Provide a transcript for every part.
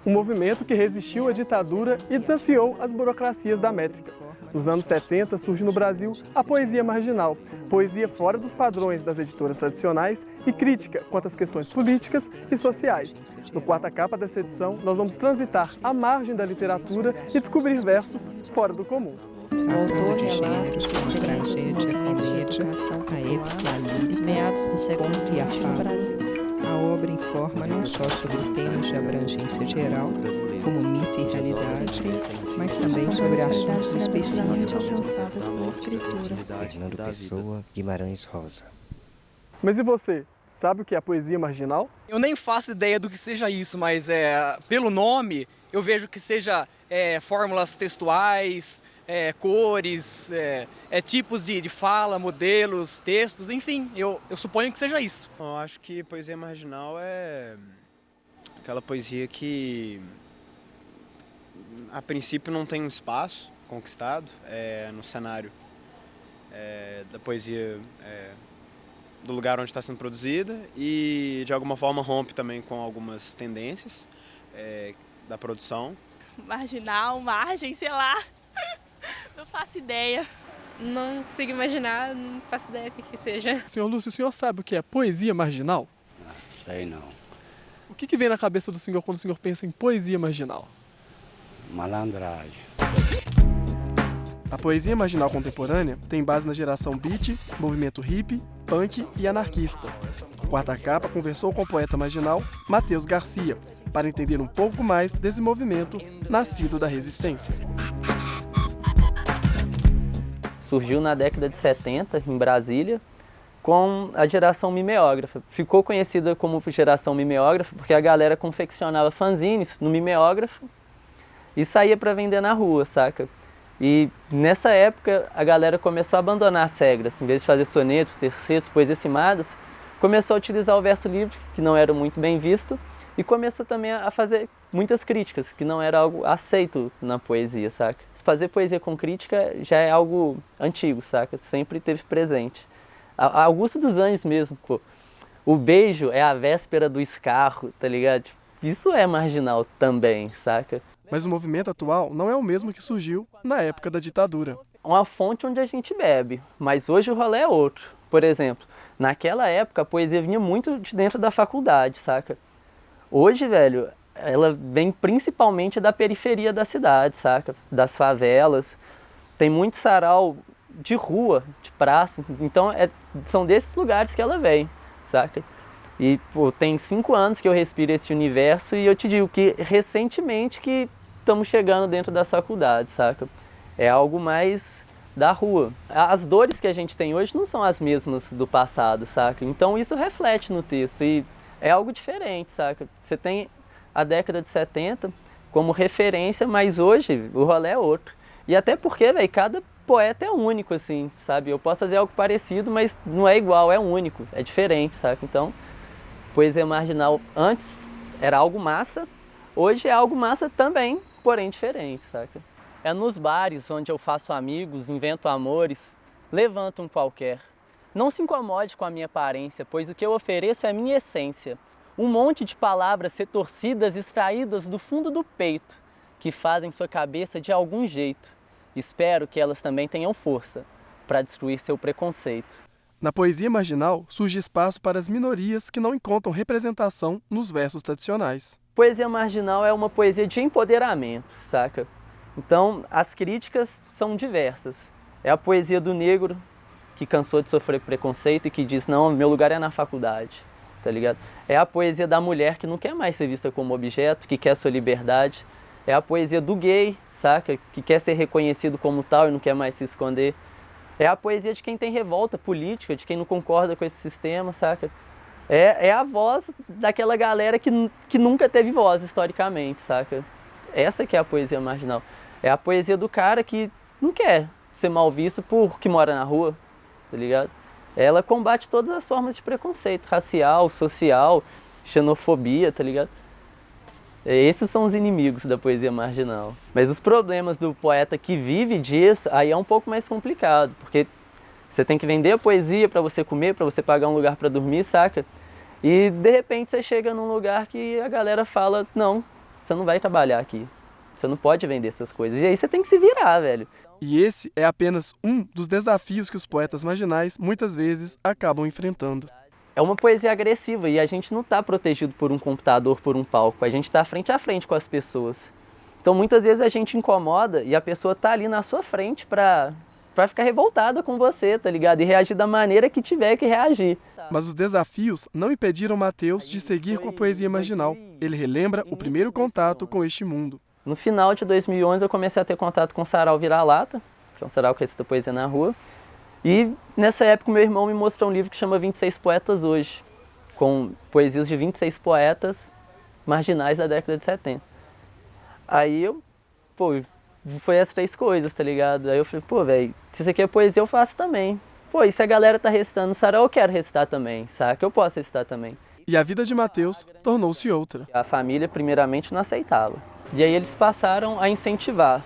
um movimento que resistiu à ditadura e desafiou as burocracias da métrica. Nos anos 70 surge no Brasil a poesia marginal, poesia fora dos padrões das editoras tradicionais e crítica quanto às questões políticas e sociais. No quarta capa dessa edição, nós vamos transitar à margem da literatura e descobrir versos fora do comum. O autor relata sua experiência no movimento de educação popular nos meados do século XX no Brasil. A obra informa não só sobre temas de abrangência geral, como mito e realidade, mas também sobre assuntos específicos. Alcançadas pela escritura. Fernando Pessoa, Guimarães Rosa. Mas e você? Sabe o que é a poesia marginal? Eu nem faço ideia do que seja isso, mas pelo nome eu vejo que seja fórmulas textuais, cores, tipos de fala, modelos, textos, enfim, eu suponho que seja isso. Bom, eu acho que poesia marginal é aquela poesia que a princípio não tem um espaço conquistado no cenário da poesia do lugar onde está sendo produzida e de alguma forma rompe também com algumas tendências da produção. Marginal, margem, sei lá. Não faço ideia. Não consigo imaginar, não faço ideia do que seja. Senhor Lúcio, o senhor sabe o que é poesia marginal? Sei não. O que vem na cabeça do senhor quando o senhor pensa em poesia marginal? Malandragem. A poesia marginal contemporânea tem base na geração beat, movimento hippie, punk e anarquista. O quarta capa conversou com o poeta marginal Matheus Garcia para entender um pouco mais desse movimento nascido da resistência. Surgiu na década de 70, em Brasília, com a geração mimeógrafa. Ficou conhecida como geração mimeógrafa porque a galera confeccionava fanzines no mimeógrafo e saía para vender na rua, saca? E nessa época a galera começou a abandonar as regras. Em vez de fazer sonetos, tercetos, poesias rimadas, começou a utilizar o verso livre, que não era muito bem visto, e começou também a fazer muitas críticas, que não era algo aceito na poesia, saca? Fazer poesia com crítica já é algo antigo, saca? Sempre teve presente. Augusto dos Anjos mesmo, pô. O beijo é a véspera do escarro, tá ligado? Isso é marginal também, saca? Mas o movimento atual não é o mesmo que surgiu na época da ditadura. Uma fonte onde a gente bebe, mas hoje o rolê é outro. Por exemplo, naquela época a poesia vinha muito de dentro da faculdade, saca? Hoje, velho, ela vem principalmente da periferia da cidade, saca? Das favelas. Tem muito sarau de rua, de praça. Então, são desses lugares que ela vem, saca? E, pô, tem 5 anos que eu respiro esse universo e eu te digo que recentemente que estamos chegando dentro das faculdades, saca? É algo mais da rua. As dores que a gente tem hoje não são as mesmas do passado, saca? Então, isso reflete no texto e é algo diferente, saca? Você tem a década de 70 como referência, mas hoje o rolê é outro. E até porque, velho, cada poeta é único, assim, sabe? Eu posso fazer algo parecido, mas não é igual, é único, é diferente, saca? Então, poesia marginal antes era algo massa, hoje é algo massa também, porém diferente, saca? É nos bares onde eu faço amigos, invento amores, levanto um qualquer. Não se incomode com a minha aparência, pois o que eu ofereço é minha essência. Um monte de palavras retorcidas extraídas do fundo do peito, que fazem sua cabeça de algum jeito. Espero que elas também tenham força para destruir seu preconceito. Na poesia marginal, surge espaço para as minorias que não encontram representação nos versos tradicionais. Poesia marginal é uma poesia de empoderamento, saca? Então, as críticas são diversas. É a poesia do negro, que cansou de sofrer preconceito e que diz, não, meu lugar é na faculdade, tá ligado? É a poesia da mulher que não quer mais ser vista como objeto, que quer sua liberdade. É a poesia do gay, saca? Que quer ser reconhecido como tal e não quer mais se esconder. É a poesia de quem tem revolta política, de quem não concorda com esse sistema, saca? É a voz daquela galera que nunca teve voz historicamente, saca? Essa que é a poesia marginal. É a poesia do cara que não quer ser mal visto porque mora na rua, tá ligado? Ela combate todas as formas de preconceito, racial, social, xenofobia, tá ligado? Esses são os inimigos da poesia marginal. Mas os problemas do poeta que vive disso, aí é um pouco mais complicado, porque você tem que vender a poesia para você comer, para você pagar um lugar para dormir, saca? E de repente você chega num lugar que a galera fala, não, você não vai trabalhar aqui. Você não pode vender essas coisas. E aí você tem que se virar, velho. E esse é apenas um dos desafios que os poetas marginais muitas vezes acabam enfrentando. É uma poesia agressiva e a gente não está protegido por um computador, por um palco. A gente está frente a frente com as pessoas. Então muitas vezes a gente incomoda e a pessoa tá ali na sua frente pra ficar revoltada com você, tá ligado? E reagir da maneira que tiver que reagir. Mas os desafios não impediram Matheus de seguir com a poesia marginal. Ele relembra o primeiro contato com este mundo. No final de 2011 eu comecei a ter contato com o Sarau Vira-Lata, que é um sarau que recita poesia na rua. E nessa época meu irmão me mostrou um livro que chama 26 Poetas Hoje, com poesias de 26 poetas marginais da década de 70. Aí eu, foi as 3 coisas, tá ligado? Aí eu falei, velho, se isso aqui é poesia eu faço também. E se a galera tá recitando no sarau, eu quero recitar também, saca? Eu posso recitar também. E a vida de Matheus tornou-se outra. A família, primeiramente, não aceitava. E aí eles passaram a incentivar.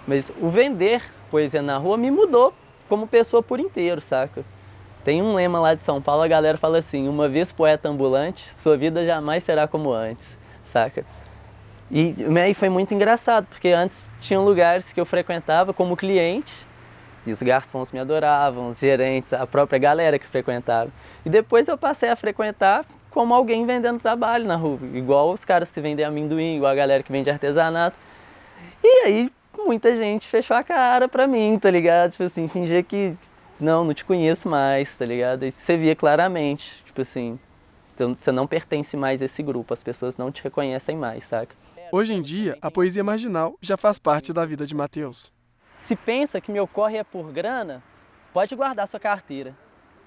Mas o vender poesia na rua me mudou como pessoa por inteiro, saca? Tem um lema lá de São Paulo, a galera fala assim, uma vez poeta ambulante, sua vida jamais será como antes, saca? E aí foi muito engraçado, porque antes tinham lugares que eu frequentava como cliente, e os garçons me adoravam, os gerentes, a própria galera que frequentava. E depois eu passei a frequentar como alguém vendendo trabalho na rua, igual os caras que vendem amendoim, igual a galera que vende artesanato. E aí muita gente fechou a cara pra mim, tá ligado? Tipo assim, fingir que não te conheço mais, tá ligado? E você via claramente, tipo assim, você não pertence mais a esse grupo, as pessoas não te reconhecem mais, saca? Hoje em dia, a poesia marginal já faz parte da vida de Matheus. Se pensa que meu corre é por grana, pode guardar sua carteira.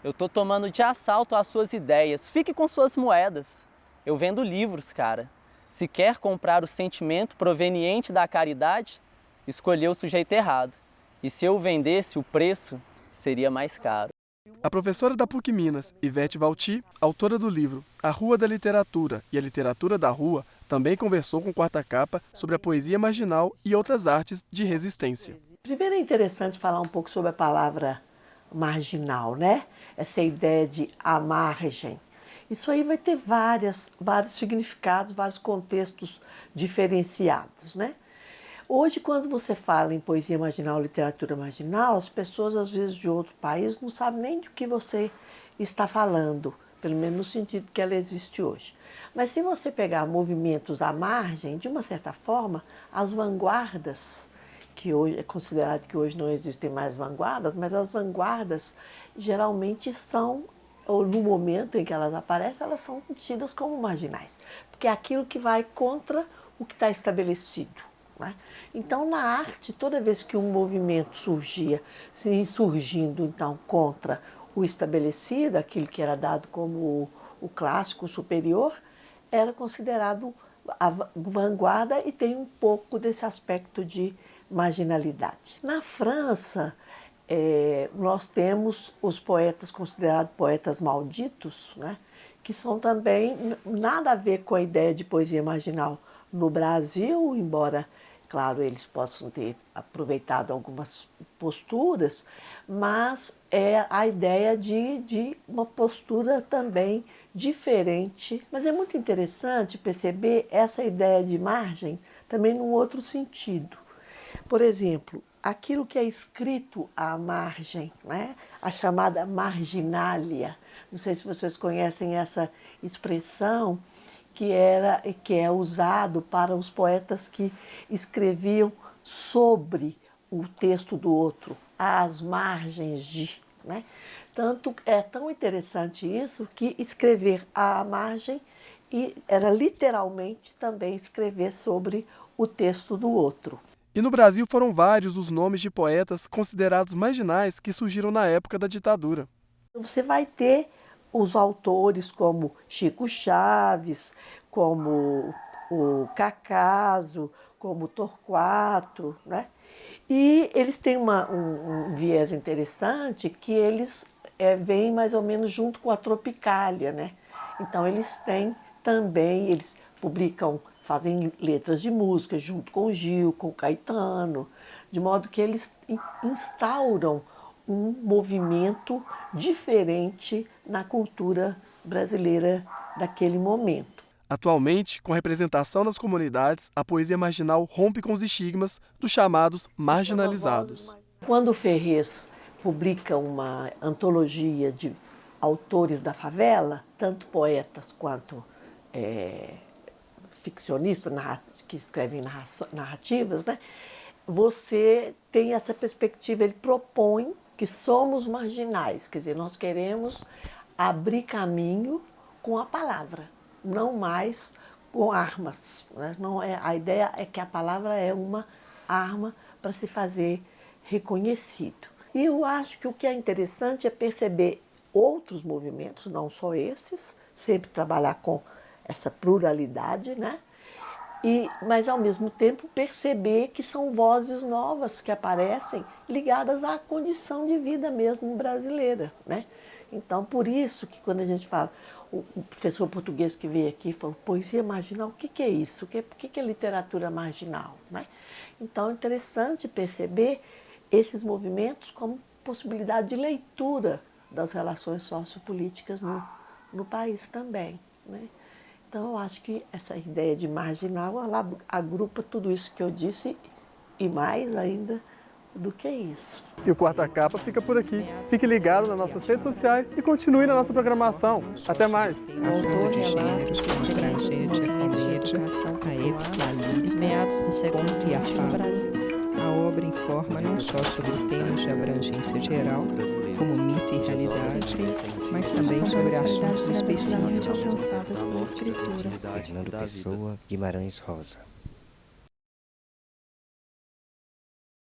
Eu tô tomando de assalto as suas ideias, fique com suas moedas. Eu vendo livros, cara. Se quer comprar o sentimento proveniente da caridade, escolheu o sujeito errado. E se eu vendesse, o preço seria mais caro. A professora da PUC Minas, Ivete Valti, autora do livro A Rua da Literatura e a Literatura da Rua, também conversou com Quarta Capa sobre a poesia marginal e outras artes de resistência. Primeiro é interessante falar um pouco sobre a palavra marginal, né? Essa ideia de à margem. Isso aí vai ter vários significados, vários contextos diferenciados, né? Hoje, quando você fala em poesia marginal, literatura marginal, as pessoas, às vezes, de outro país não sabem nem de que você está falando, pelo menos no sentido que ela existe hoje. Mas se você pegar movimentos à margem, de uma certa forma, as vanguardas, que hoje é considerado que hoje não existem mais vanguardas, mas as vanguardas geralmente são, ou no momento em que elas aparecem, elas são tidas como marginais, porque é aquilo que vai contra o que está estabelecido. Né? Então, na arte, toda vez que um movimento surgia, se insurgindo então contra o estabelecido, aquilo que era dado como o clássico superior, era considerado a vanguarda e tem um pouco desse aspecto de marginalidade. Na França, nós temos os poetas considerados poetas malditos, né? Que são também nada a ver com a ideia de poesia marginal no Brasil, embora, claro, eles possam ter aproveitado algumas posturas, mas é a ideia de uma postura também diferente. Mas é muito interessante perceber essa ideia de margem também num outro sentido. Por exemplo, aquilo que é escrito à margem, né? A chamada marginalia. Não sei se vocês conhecem essa expressão, que é usado para os poetas que escreviam sobre o texto do outro, às margens de. Né? Tanto é tão interessante isso que escrever à margem era literalmente também escrever sobre o texto do outro. E no Brasil foram vários os nomes de poetas considerados marginais que surgiram na época da ditadura. Você vai ter os autores como Chico Chaves, como o Cacaso, como o Torquato, né? E eles têm um viés interessante que eles vêm mais ou menos junto com a Tropicália, né? Então eles têm também, eles publicam, fazem letras de música junto com o Gil, com o Caetano, de modo que eles instauram um movimento diferente na cultura brasileira daquele momento. Atualmente, com representação nas comunidades, a poesia marginal rompe com os estigmas dos chamados marginalizados. Quando o Ferrez publica uma antologia de autores da favela, tanto poetas quanto ficcionistas que escrevem narrativas, né? Você tem essa perspectiva, ele propõe que somos marginais, quer dizer, nós queremos abrir caminho com a palavra, não mais com armas. Né? Não é, a ideia é que a palavra é uma arma para se fazer reconhecido. E eu acho que o que é interessante é perceber outros movimentos, não só esses, sempre trabalhar com essa pluralidade, né? Mas, ao mesmo tempo, perceber que são vozes novas que aparecem ligadas à condição de vida mesmo brasileira, né? Então, por isso que quando a gente fala, o professor português que veio aqui falou, poesia marginal, o que é isso? O que é literatura marginal? Né? Então, é interessante perceber esses movimentos como possibilidade de leitura das relações sociopolíticas no país também, né? Então, eu acho que essa ideia de marginal, ela agrupa tudo isso que eu disse e mais ainda do que isso. E o Quarta Capa fica por aqui. Fique ligado nas nossas redes sociais e continue na nossa programação. Até mais! Agenda de gênero, uma tragédia, comédia, a época ali, meados do século XX no Brasil. A obra informa não só sobre temas de abrangência geral, como mito e realidade, mas também sobre assuntos específicos. alcançadas pela escritura. Fernando Pessoa, Guimarães Rosa.